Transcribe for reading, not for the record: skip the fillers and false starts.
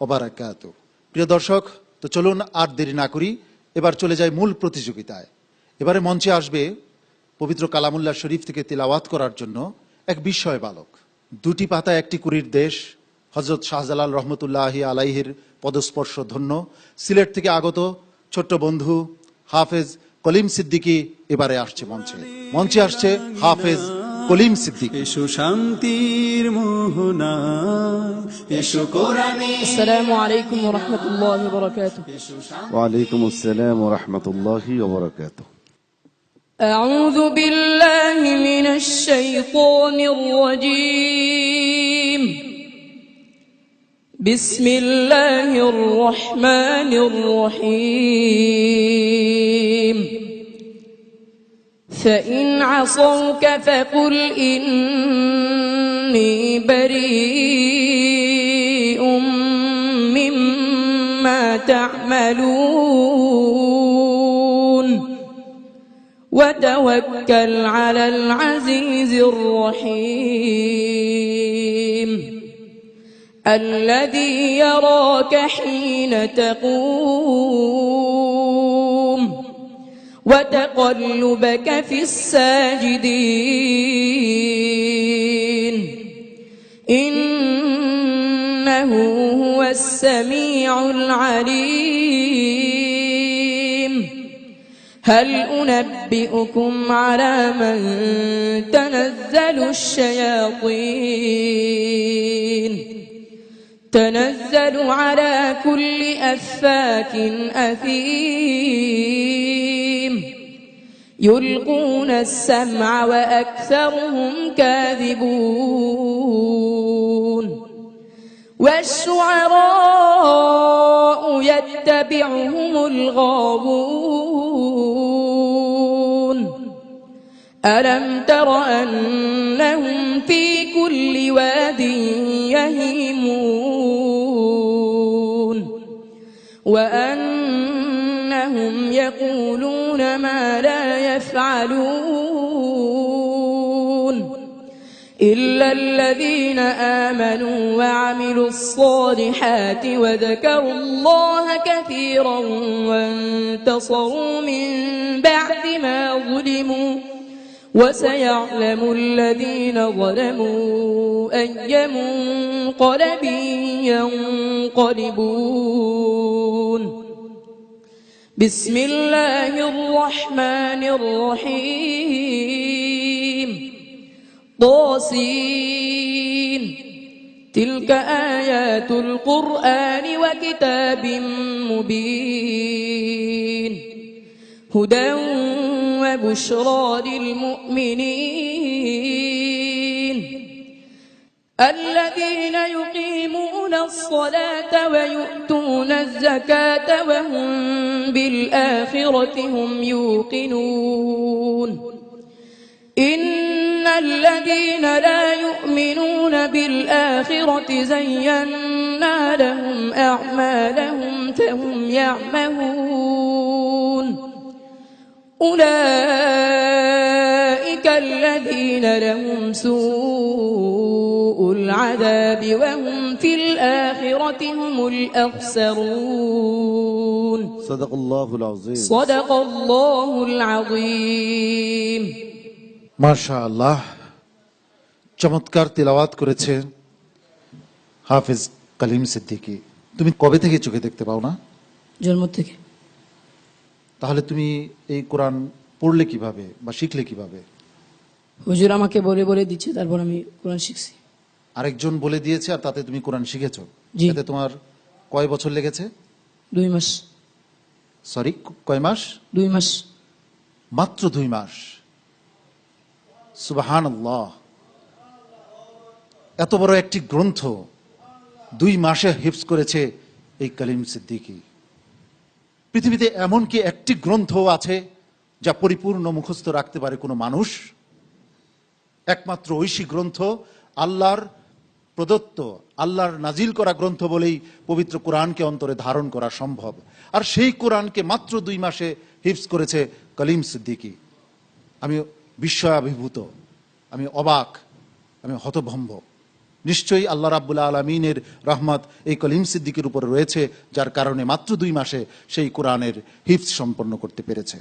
ওবারাকাতুহু। প্রিয় দর্শক, তো চলুন আর দেরি না করি, এবার চলে যাই মূল প্রতিযোগিতায়। এবারে মঞ্চে আসবে পবিত্র কালামুল্লাহ শরীফ থেকে তিলাওয়াত করার জন্য এক বিস্ময় বালক। দুটি পাতা একটি কুড়ির দেশ, হযরত শাহজালাল রহমতুল্লাহি আলাইহির পদস্পর্শ ধন্য সিলেট থেকে আগত ছোট্ট বন্ধু হাফেজ কলিম সিদ্দিকী এবারে আসছে মঞ্চে আসছে হাফেজ কলিম সিদ্দিকী। এসো শান্তির মোহনা, এসো কোরআনে। আসসালামু আলাইকুম ওয়া রাহমাতুল্লাহি ওয়া বারাকাতুহু। ওয়ালাইকুম আসসালাম ওয়া রাহমাতুল্লাহি ওয়া বারাকাতুহু। أعوذ بالله من الشيطان الرجيم. بسم الله الرحمن الرحيم. فإن عصوك فقل إني بريء مما تعملون وتوكل على العزيز الرحيم الذي يراك حين تقوم وتقلبك في الساجدين إنه هو السميع العليم. هل أنبئكم على من تنزل الشياطين تنزل على كل أفاك أثيم يلقون السمع وأكثرهم كاذبون والشعراء يتبعهم الغاوون ألم تر أنهم في كل واد يهيمون وأنهم يقولون ما لا يفعلون إلا الذين آمنوا وعملوا الصالحات وذكروا الله كثيرا وانتصروا من بعد ما ظلموا وسيعلم الذين ظلموا أي منقلب ينقلبون. بسم الله الرحمن الرحيم. طاسين تلك آيات القرآن وكتاب مبين هدى وبشرى للمؤمنين الذين يقيمون الصلاة ويؤتون الزكاة وهم بالآخرة هم يوقنون. إن الذين لا يؤمنون بالآخرة زينا لهم أعمالهم فهم يعمهون أولئك الذين لهم سوء العذاب وهم في الآخرة هم الأخسرون. সাদাকাল্লাহুল আযীম। صدق الله العظيم. মাশাআল্লাহ, চমৎকার তিলাওয়াত করেছেন হাফেজ কলিম সিদ্দিকী। তুমি কবে থেকে চোখে দেখতে পাও না? জন্ম থেকে। তাহলে তুমি এই কোরআন পড়লে কিভাবে বা শিখলে কিভাবে? হুজুর আমাকে বলে বলে দিচ্ছে, তারপর আমি কোরআন শিখছি। আরেকজন বলে দিয়েছে আর তাতে তুমি কোরআন শিখেছো? জি। এতে তোমার কয় বছর লেগেছে? 2 মাস। সরি, কয় মাস? 2 মাস। মাত্র 2 মাস। সুবহানাল্লাহ, এত বড় একটি গ্রন্থ 2 মাসে হিফজ করেছে এই কলিম সিদ্দিকী। পৃথিবীতে এমন কি একটি গ্রন্থ আছে যা পরিপূর্ণ মুখস্থ রাখতে পারে কোনো মানুষ? একমাত্র ঐশী গ্রন্থ, আল্লাহর প্রদত্ত, আল্লাহর নাজিল করা গ্রন্থ বলেই পবিত্র কোরআনকে অন্তরে ধারণ করা সম্ভব। আর সেই কোরআনকে মাত্র 2 মাসে হিফজ করেছে কলিম সিদ্দিকী। আমি বিস্ময়াভিভূত, আমি অবাক, আমি হতভম্ব। নিশ্চয়ই আল্লাহ রাব্বুল আলমিনের রহমত এই কলিম সিদ্দিকের উপর রয়েছে, যার কারণে মাত্র 2 মাসে সেই কোরআনের হিফজ সম্পন্ন করতে পেরেছে।